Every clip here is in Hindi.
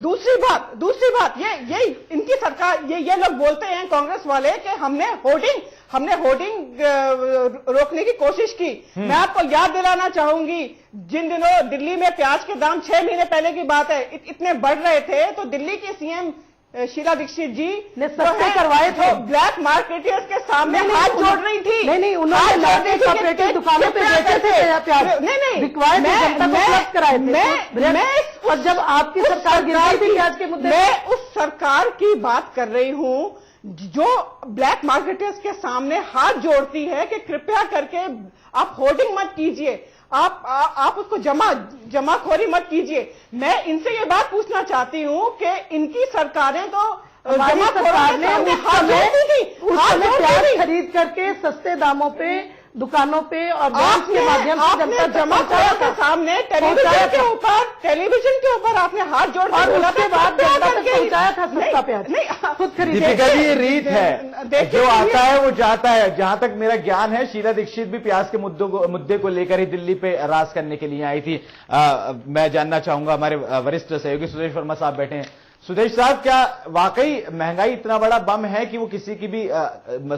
दूसरी बात ये इनकी सरकार ये लोग बोलते हैं कांग्रेस वाले कि हमने होर्डिंग रोकने की कोशिश की। मैं आपको याद दिलाना चाहूंगी, जिन दिनों दिल्ली में प्याज के दाम 6 महीने पहले की बात है इतने बढ़ रहे थे, तो दिल्ली के सीएम शीला दीक्षित जी ने सस्ते करवाए थे, ब्लैक मार्केटर्स के सामने हाथ जोड़ रही थी। नहीं, उन्होंने कॉर्पोरेटिव दुकानों पे बेचे थे प्याज। नहीं, और जब आपकी सरकार गिराई थी प्याज के मुद्दे, मैं उस सरकार की बात कर रही हूं जो ब्लैक मार्केटर्स के सामने हाथ जोड़ती है कि कृपया करके आप होर्डिंग मत कीजिए, आप उसको जमाखोरी मत कीजिए। मैं इनसे ये बात पूछना चाहती हूं कि इनकी सरकारें तो जमाखोरों ने हाथ जोड़ती थी, प्याज खरीद करके सस्ते दामों पे दुकानों पे और बैंक के माध्यम से जनता जमाखोरों के सामने टेलीविजन के ऊपर आपने हाथ जोड़ कर बोला के बाद पहुंचाया था सस्ता प्याज। नहीं, खुद खरीदे। दीपिका जी, ये रीत है, जो आता है वो जाता है। जहां तक मेरा ज्ञान है, शीला दीक्षित भी प्याज के मुद्दे को लेकर ही दिल्ली पे राज करने के लिए आई थी। मैं जानना चाहूंगा, हमारे वरिष्ठ सहयोगी सुदेश वर्मा साहब बैठे हैं। सुदेश साहब, क्या वाकई महंगाई इतना बड़ा बम है कि वो किसी की भी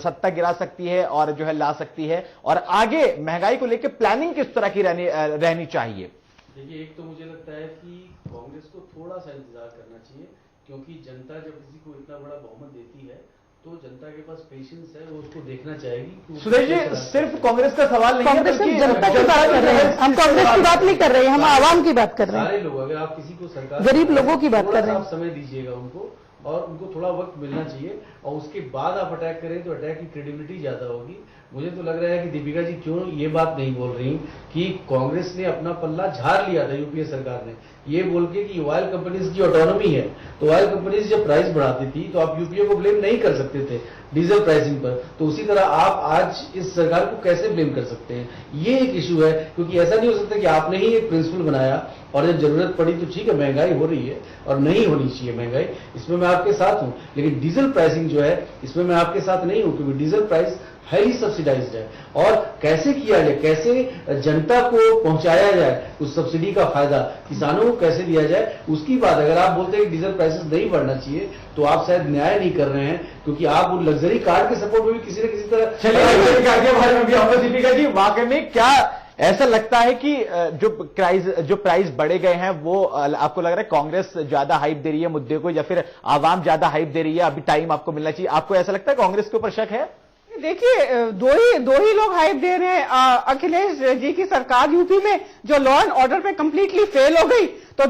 सत्ता गिरा सकती है और जो है ला सकती है, और आगे महंगाई को लेकर प्लानिंग किस तरह की रहनी चाहिए? देखिए, एक तो मुझे लगता है कि कांग्रेस को थोड़ा सा इंतजार करना चाहिए, क्योंकि जनता जब किसी को इतना बड़ा बहुमत देती है तो जनता के पास पेशेंस है, वो उसको देखना चाहेगी। सुदेश जी, सिर्फ कांग्रेस का सवाल नहीं है, कांग्रेस जनता की बात कर रहे हैं, हम कांग्रेस की बात नहीं कर रहे हैं, हम आवाम की बात कर रहे हैं। सारे लोग, अगर आप किसी को सरकार, गरीब लोगों की बात कर रहे हैं, आप समय दीजिएगा उनको और उनको थोड़ा वक्त मिलना चाहिए, और उसके बाद आप अटैक करें तो अटैक की क्रेडिबिलिटी ज्यादा होगी। मुझे तो लग रहा है कि दीपिका जी क्यों ये बात नहीं बोल रही कि कांग्रेस ने अपना पल्ला झाड़ लिया था यूपीए सरकार ने, ये बोल के कि ऑयल कंपनीज की ऑटोनॉमी है, तो ऑयल कंपनीज जब प्राइस बढ़ाती थी तो आप यूपीए को ब्लेम नहीं कर सकते थे डीजल प्राइसिंग पर, तो उसी तरह आप आज इस सरकार को कैसे ब्लेम कर सकते हैं? ये एक इशू है, क्योंकि ऐसा नहीं हो सकता कि आपने ही एक प्रिंसिपल बनाया और जब जरूरत पड़ी तो ठीक है महंगाई हो रही है और नहीं होनी चाहिए महंगाई, इसमें मैं आपके साथ हूं, लेकिन डीजल प्राइसिंग जो है इसमें मैं आपके साथ नहीं हूं, क्योंकि डीजल प्राइस हाईली सब्सिडाइज्ड है। और कैसे किया जाए, कैसे जनता को पहुंचाया जाए उस सब्सिडी का फायदा, किसानों को कैसे दिया जाए, उसकी बात। अगर आप बोलते हैं कि डीजल प्राइसेस नहीं बढ़ना चाहिए तो आप शायद न्याय नहीं कर रहे हैं, क्योंकि आप उन लग्जरी कार के सपोर्ट में भी किसी न किसी तरह। चलिए, लग्जरी कार के बारे में भी आपको दीपिका जी, वाकई में क्या ऐसा लगता है कि जो प्राइस बढ़े गए हैं वो आपको लग रहा है कांग्रेस ज्यादा हाइप दे रही है मुद्दे को, या फिर आवाम ज्यादा हाइप दे रही है? अभी टाइम आपको मिलना चाहिए। आपको ऐसा लगता है कांग्रेस के ऊपर शक है? देखिए, दो ही लोग हाइप दे रहे हैं। अखिलेश जी की सरकार यूपी में जो लॉ एंड ऑर्डर पे कंप्लीटली फेल हो गई, तो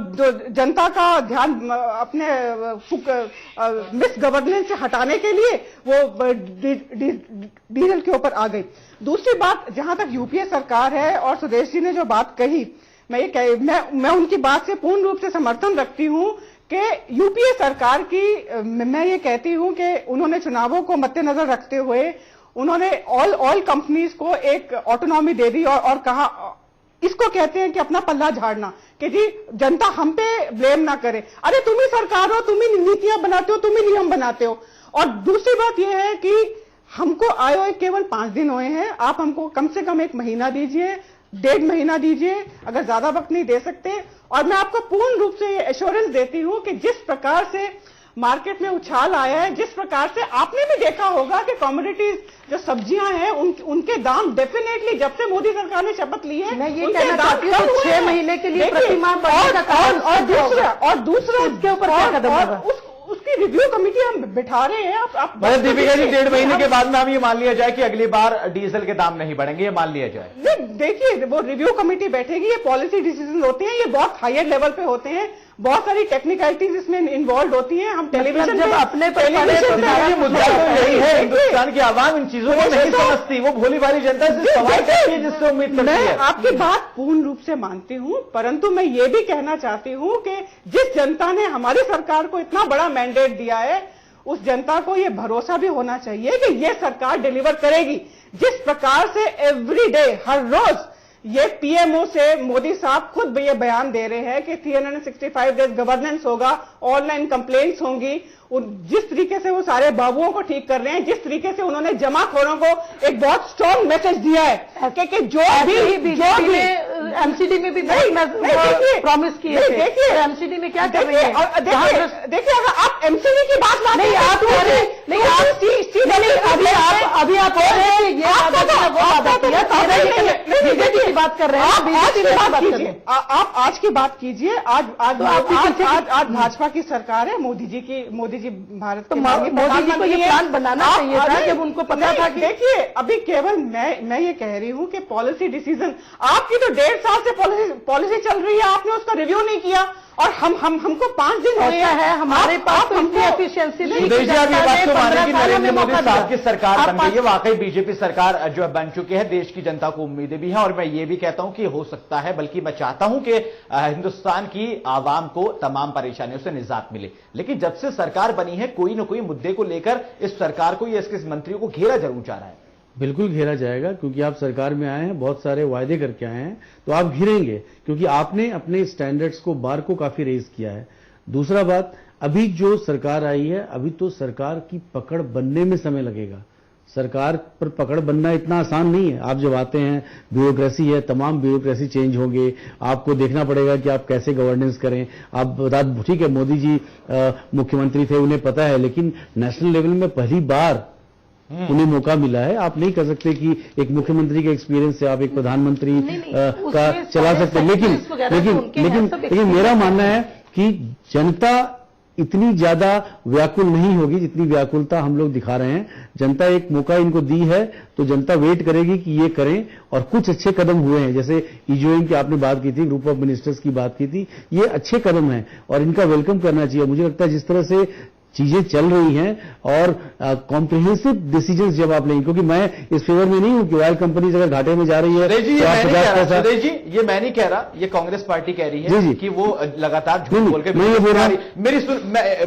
जनता का ध्यान अपने मिस गवर्नेंस से हटाने के लिए वो डीजल के ऊपर आ गई। दूसरी बात, जहां तक यूपीए सरकार है और सुदेश जी ने जो बात कही, मैं उनकी बात से पूर्ण रूप से समर्थन रखती हूं कि यूपीए सरकार की, मैं ये कहती हूं कि उन्होंने चुनावों को मद्देनजर रखते हुए उन्होंने ऑल कंपनीज को एक ऑटोनॉमी दे दी और कहा, इसको कहते हैं कि अपना पल्ला झाड़ना, कि जी जनता हम पे ब्लेम ना करे, अरे तुम ही सरकार हो, तुम ही नीतियां बनाते हो, तुम ही नियम बनाते हो। और दूसरी बात यह है कि हमको आए हुए केवल 5 दिन हुए हैं, आप हमको कम से कम 1 महीना दीजिए, 1.5 महीना दीजिए, अगर ज्यादा वक्त नहीं दे सकते। और मैं आपको पूर्ण रूप से ये एश्योरेंस देती हूं कि जिस प्रकार से मार्केट में उछाल आया है, जिस प्रकार से आपने भी देखा होगा कि कॉमोडिटीज जो सब्जियां हैं उनके दाम डेफिनेटली, जब से मोदी सरकार ने शपथ ली है, मैं ये कहना चाहती हूं 6 महीने के लिए प्रतिमाह बढ़ने का, और दूसरा इसके ऊपर क्या कदम होगा, उसकी रिव्यू कमेटी हम बिठा रहे हैं। आप मतलब दीपिका जी, 1.5 महीने के बाद में हम ये मान लिया जाए कि अगली बार डीजल के दाम नहीं बढ़ेंगे, ये मान लिया जाए? नहीं, देखिए, वो रिव्यू कमेटी बैठेगी, ये पॉलिसी डिसीजन होते हैं, ये बहुत हायर लेवल पे होते हैं, बहुत सारी टेक्निकलिटीज इसमें इन्वॉल्व होती हैं। हम टेलीविजन जब अपने मुद्दा तो यही है, हिंदुस्तान की आवाम इन चीजों को नहीं समझती, वो भोली भाली जनता से सवाल करती है जिससे उम्मीद करती है। मैं आपकी बात पूर्ण रूप से मानती हूं, परंतु मैं ये भी कहना चाहती हूं कि जिस जनता ने हमारी सरकार को इतना बड़ा मैंडेट दिया है, उस जनता को ये भरोसा भी होना चाहिए कि ये सरकार डिलीवर करेगी। जिस प्रकार से एवरीडे, हर रोज ये पीएमओ से मोदी साहब खुद ये बयान दे रहे हैं कि 365 डेज गवर्नेंस होगा, ऑनलाइन कंप्लेंट्स होंगी, जिस तरीके से वो सारे बाबुओं को ठीक कर रहे हैं, जिस तरीके से उन्होंने जमाखोरों को एक बहुत स्ट्रॉन्ग मैसेज दिया है कि जो भी एमसीडी में भी प्रॉमिस किए थे। एमसीडी में क्या कर रही है? देखिए अगर आप एमसीडी की बात नहीं, आप कह रहे हैं, नहीं आप अभी आप कह रहे हैं ये बीजेपी की बात कर रहे हैं, बीजेपी की बात कर रहे हैं। आप आज की बात कीजिए। आज भाजपा की सरकार है, मोदी जी भारत तो मोदी जी को ये प्लान बनाना चाहिए था जब उनको पता था कि देखिए अभी केवल मैं ये कह रही हूँ कि पॉलिसी डिसीजन आपकी तो 1.5 साल से पॉलिसी चल रही है, आपने उसका रिव्यू नहीं किया और हमको 5 दिन हुए है, हमारे पास तो इतनी एफिशिएंसी नहीं। सुदेश जी, आप ये बात तो माने कि नरेंद्र मोदी साहब की सरकार बन गई है, वाकई बीजेपी सरकार जो है बन चुकी है, देश की जनता को उम्मीदें भी हैं और मैं ये भी कहता हूं कि हो सकता है, बल्कि मैं चाहता हूं कि हिंदुस्तान की आवाम को तमाम परेशानियों से निजात मिले। लेकिन जब से सरकार बनी है कोई ना कोई मुद्दे को लेकर इस सरकार को या इसके मंत्रियों को घेरा जरूर जा रहा है। बिल्कुल घेरा जाएगा, क्योंकि आप सरकार में आए हैं, बहुत सारे वायदे करके आए हैं, तो आप घिरेंगे, क्योंकि आपने अपने स्टैंडर्ड्स को बार को काफी रेज किया है। दूसरा बात, अभी जो सरकार आई है, अभी तो सरकार की पकड़ बनने में समय लगेगा। सरकार पर पकड़ बनना इतना आसान नहीं है। आप जब आते हैं, ब्यूरोक्रेसी है, तमाम ब्यूरोक्रेसी चेंज होंगे, आपको देखना पड़ेगा कि आप कैसे गवर्नेंस करें। आप बता, ठीक है मोदी जी मुख्यमंत्री थे, उन्हें पता है, लेकिन नेशनल लेवल में पहली बार उन्हें मौका मिला है। आप नहीं कर सकते कि एक मुख्यमंत्री के एक्सपीरियंस से आप एक प्रधानमंत्री का चला सकते हैं। लेकिन मेरा मानना है कि जनता इतनी ज्यादा व्याकुल नहीं होगी जितनी व्याकुलता हम लोग दिखा रहे हैं। जनता एक मौका इनको दी है तो जनता वेट करेगी कि ये करें, और कुछ अच्छे कदम हुए हैं, जैसे ईजोइंग की आपने बात की थी, ग्रुप ऑफ मिनिस्टर्स की बात की थी, ये अच्छे कदम हैं और इनका वेलकम करना चाहिए। मुझे लगता है जिस तरह से चीजें चल रही हैं और कॉम्प्रिहेंसिव डिसीजंस जब आप लेंगे, क्योंकि मैं इस फेवर में नहीं हूं कि ऑयल कंपनीज अगर घाटे में जा रही है सुदेश जी, ये मैं नहीं कह रहा, ये कांग्रेस पार्टी कह रही है कि वो लगातार झूठ बोल के, मैं ये बोल रहा हूं,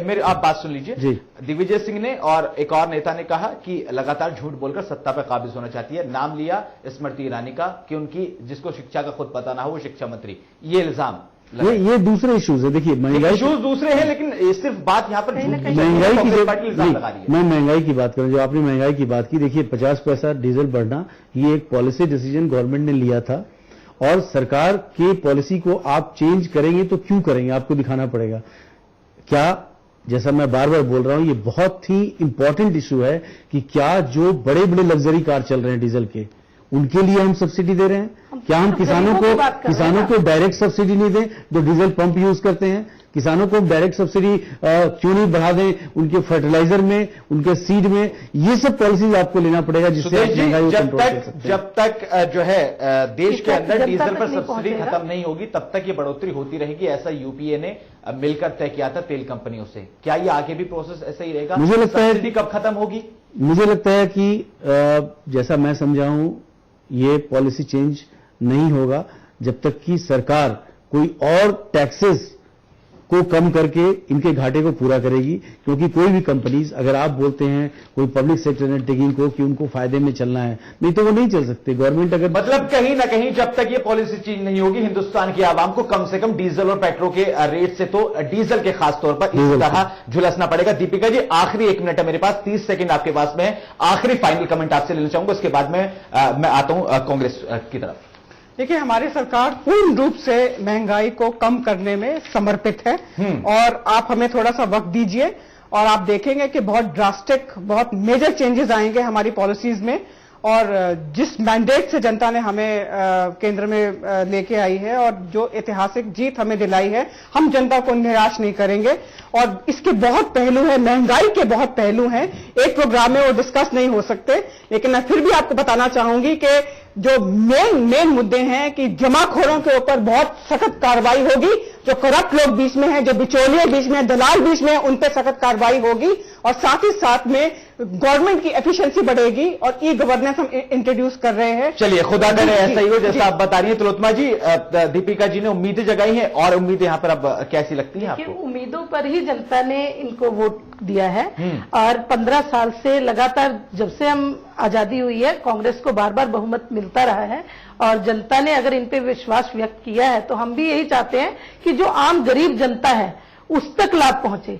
मेरी आप बात सुन लीजिए। दिग्विजय सिंह ने और एक और नेता ने कहा कि लगातार झूठ बोलकर सत्ता पर काबिज होना चाहती है। नाम लिया स्मृति ईरानी का कि उनकी जिसको शिक्षा का खुद पता ना हो वो शिक्षा मंत्री, ये इल्जाम ये दूसरे इश्यूज है। देखिए महंगाई इश्यूज दूसरे हैं, लेकिन सिर्फ बात यहां पर महंगाई की मैं महंगाई की बात करूं, जो आपने महंगाई की बात की, देखिए 50 पैसा डीजल बढ़ना, ये एक पॉलिसी डिसीजन गवर्नमेंट ने लिया था और सरकार के पॉलिसी को आप चेंज करेंगे तो क्यों करेंगे, आपको दिखाना पड़ेगा। क्या, जैसा मैं बार बार बोल रहा हूं, ये बहुत ही इंपॉर्टेंट इश्यू है कि क्या जो बड़े बड़े लग्जरी कार चल रहे हैं डीजल के, उनके लिए हम सब्सिडी दे रहे हैं? क्या हम किसानों को डायरेक्ट सब्सिडी नहीं दें जो डीजल पंप यूज करते हैं? किसानों को डायरेक्ट सब्सिडी क्यों नहीं बढ़ा दें उनके फर्टिलाइजर में, उनके सीड में? ये सब पॉलिसीज आपको लेना पड़ेगा जिससे महंगाई कंट्रोल कर सकते हैं। जब तक जो है देश के अंदर डीजल पर सब्सिडी खत्म नहीं होगी तब तक ये बढ़ोतरी होती रहेगी, ऐसा यूपीए ने मिलकर तय किया था तेल कंपनियों से। क्या ये आगे भी प्रोसेस ऐसा ही रहेगा? मुझे लगता है सब्सिडी कब खत्म होगी? मुझे लगता है कि जैसा मैं समझा हूं, ये पॉलिसी चेंज नहीं होगा जब तक कि सरकार कोई और टैक्सेस को कम करके इनके घाटे को पूरा करेगी। क्योंकि कोई भी कंपनीज, अगर आप बोलते हैं कोई पब्लिक सेक्टर अंडरटेकिंग को कि उनको फायदे में चलना है, नहीं तो वो नहीं चल सकते। गवर्नमेंट अगर मतलब कहीं ना कहीं जब तक ये पॉलिसी चेंज नहीं होगी, हिंदुस्तान की आवाम को कम से कम डीजल और पेट्रोल के रेट से, तो डीजल के खास तौर पर इस तरह झुलसना पड़ेगा। दीपिका जी, आखिरी 1 मिनट है मेरे पास, 30 सेकंड आपके पास में, आखिरी फाइनल कमेंट आपसे लेना चाहूंगा, उसके बाद में मैं आता हूं कांग्रेस की तरफ। देखिए, हमारी सरकार पूर्ण रूप से महंगाई को कम करने में समर्पित है और आप हमें थोड़ा सा वक्त दीजिए और आप देखेंगे कि बहुत ड्रास्टिक, बहुत मेजर चेंजेस आएंगे हमारी पॉलिसीज में। और जिस मैंडेट से जनता ने हमें केंद्र में लेके आई है और जो ऐतिहासिक जीत हमें दिलाई है, हम जनता को निराश नहीं करेंगे। और इसके बहुत पहलू हैं, महंगाई के बहुत पहलू हैं, एक प्रोग्राम में वो डिस्कस नहीं हो सकते। लेकिन मैं फिर भी आपको बताना चाहूंगी कि जो मेन मुद्दे हैं कि जमाखोरों के ऊपर बहुत सख्त कार्रवाई होगी, जो करप्ट लोग बीच में हैं, जो बिचौलिए बीच में, दलाल बीच में, उन पर सख्त कार्रवाई होगी। और साथ ही साथ में गवर्नमेंट की एफिशिएंसी बढ़ेगी और ई गवर्नेंस हम इंट्रोड्यूस कर रहे हैं। चलिए, खुदा करे ऐसा ही हो जैसा आप बता रही हैं। तिलोत्तमा जी, दीपिका जी ने उम्मीदें जगाई हैं और उम्मीदें यहां पर अब कैसी लगती हैं आपको? उम्मीदों पर ही जनता ने इनको वोट दिया है और 15 साल से लगातार, जब से हम आजादी हुई है, कांग्रेस को बार बार बहुमत मिलता रहा है और जनता ने अगर इन पे विश्वास व्यक्त किया है तो हम भी यही चाहते हैं कि जो आम गरीब जनता है उस तक लाभ पहुंचे।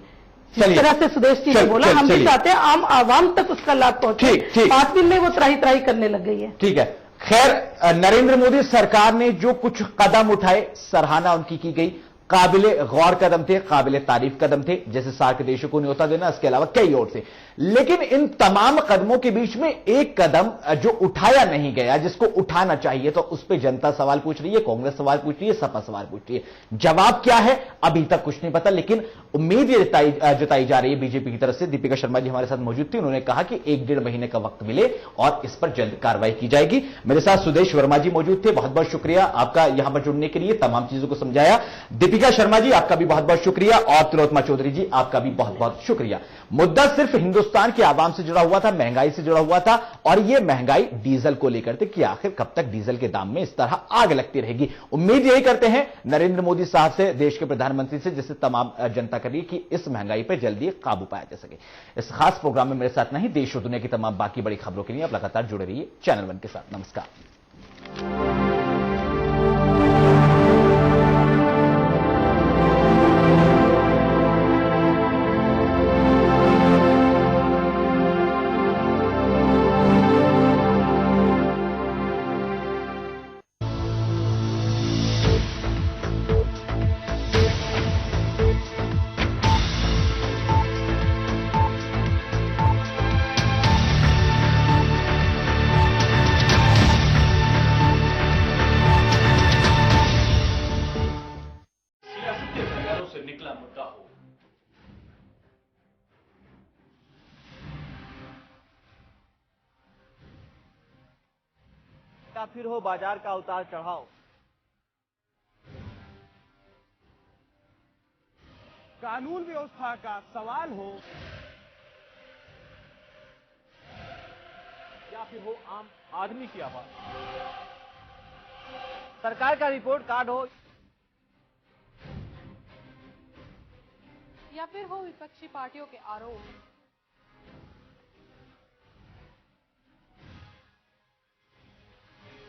जिस तरह से सुदेश जी ने बोला, हम भी चाहते हैं आम आवाम तक उसका लाभ पहुंचे। 5 दिन में वो त्राही करने लग गई है। ठीक है, खैर, नरेंद्र मोदी सरकार ने जो कुछ कदम उठाए, सराहना उनकी की गई, काबिले गौर कदम थे, काबिले तारीफ कदम थे, जैसे सार्क देशों को न्योता देना, इसके अलावा कई और थे। लेकिन इन तमाम कदमों के बीच में एक कदम जो उठाया नहीं गया, जिसको उठाना चाहिए, तो उस पर जनता सवाल पूछ रही है, कांग्रेस सवाल पूछ रही है, सपा सवाल पूछ रही है। जवाब क्या है अभी तक कुछ नहीं पता, लेकिन उम्मीद ये जताई जा रही है बीजेपी की तरफ से। दीपिका शर्मा जी हमारे साथ मौजूद थी, उन्होंने कहा कि 1-1.5 महीने का वक्त मिले और इस पर जल्द कार्रवाई की जाएगी। मेरे साथ सुदेश वर्मा जी मौजूद थे, बहुत बहुत शुक्रिया आपका यहां पर जुड़ने के लिए, तमाम चीजों को समझाया। दीपिका शर्मा जी आपका भी बहुत बहुत शुक्रिया, और तिलोत्तमा चौधरी जी आपका भी बहुत बहुत शुक्रिया। मुद्दा सिर्फ हिंदुस्तान के आवाम से जुड़ा हुआ था, महंगाई से जुड़ा हुआ था, और यह महंगाई डीजल को लेकर थी कि आखिर कब तक डीजल के दाम में इस तरह आग लगती रहेगी। उम्मीद यही करते हैं नरेंद्र मोदी साहब से, देश के प्रधानमंत्री से, जिससे तमाम जनता कर रही है कि इस महंगाई पर जल्दी काबू पाया जा सके। इस खास प्रोग्राम में मेरे साथ नहीं, देश और दुनिया की तमाम बाकी बड़ी खबरों के लिए आप लगातार जुड़े रहिए चैनल 1 के साथ। नमस्कार। या फिर हो बाजार का उतार चढ़ाव, कानून व्यवस्था का सवाल हो या फिर हो आम आदमी की आवाज, सरकार का रिपोर्ट कार्ड हो या फिर हो विपक्षी पार्टियों के आरोप,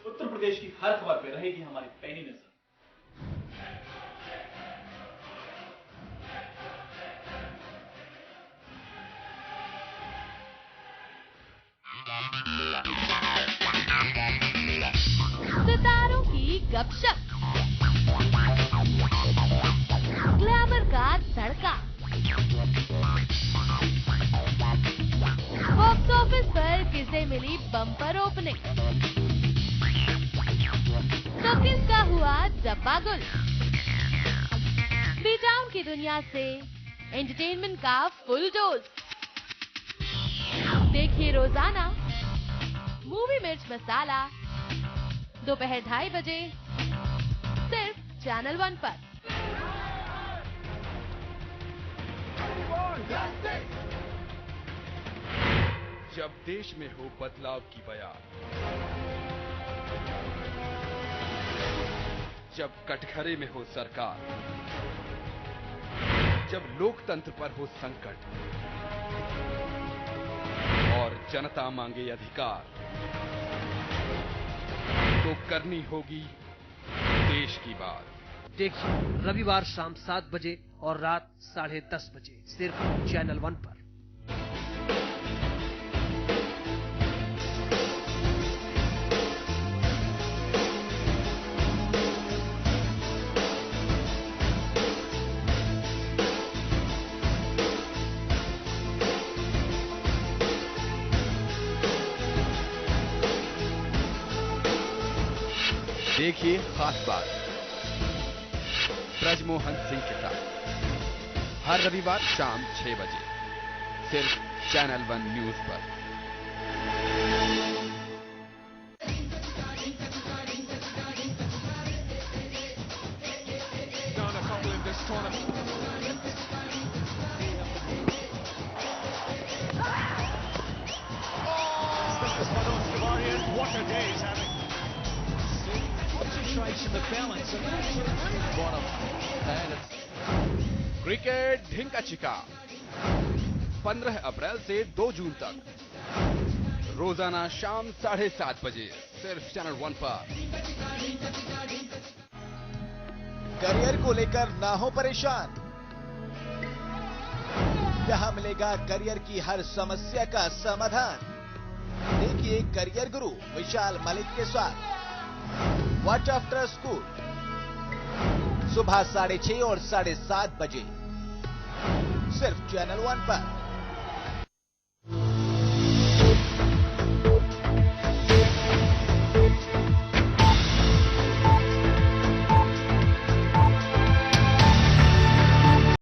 उत्तर प्रदेश की हर खबर पे रहेगी हमारी पैनी नजर। सितारों की गपशप, ग्लैमर का तड़का, बॉक्स ऑफिस पर किसे मिली बम्पर ओपनिंग, तो किसका हुआ डब्बा गुल। बी टाउन की दुनिया से एंटरटेनमेंट का फुल डोज देखिए रोजाना मूवी मिर्च मसाला, दोपहर 2:30 बजे सिर्फ चैनल 1 पर। जब देश में हो बदलाव की बयार, जब कटघरे में हो सरकार, जब लोकतंत्र पर हो संकट और जनता मांगे अधिकार, तो करनी होगी देश की बात। देखिए रविवार शाम 7 बजे और रात 10:30 बजे सिर्फ चैनल 1 पर। देखिए खास बात ब्रजमोहन सिंह के साथ हर रविवार शाम 6 बजे सिर्फ चैनल 1 न्यूज पर। क्रिकेट ढिंका चिका 15 अप्रैल से 2 जून तक रोजाना शाम 7:30 बजे सिर्फ चैनल 1 पर। करियर को लेकर ना हो परेशान, यहां मिलेगा करियर की हर समस्या का समाधान। देखिए करियर गुरु विशाल मलिक के साथ वॉच आफ्टर स्कूल सुबह 6:30 और 7:30 बजे सिर्फ चैनल 1 पर।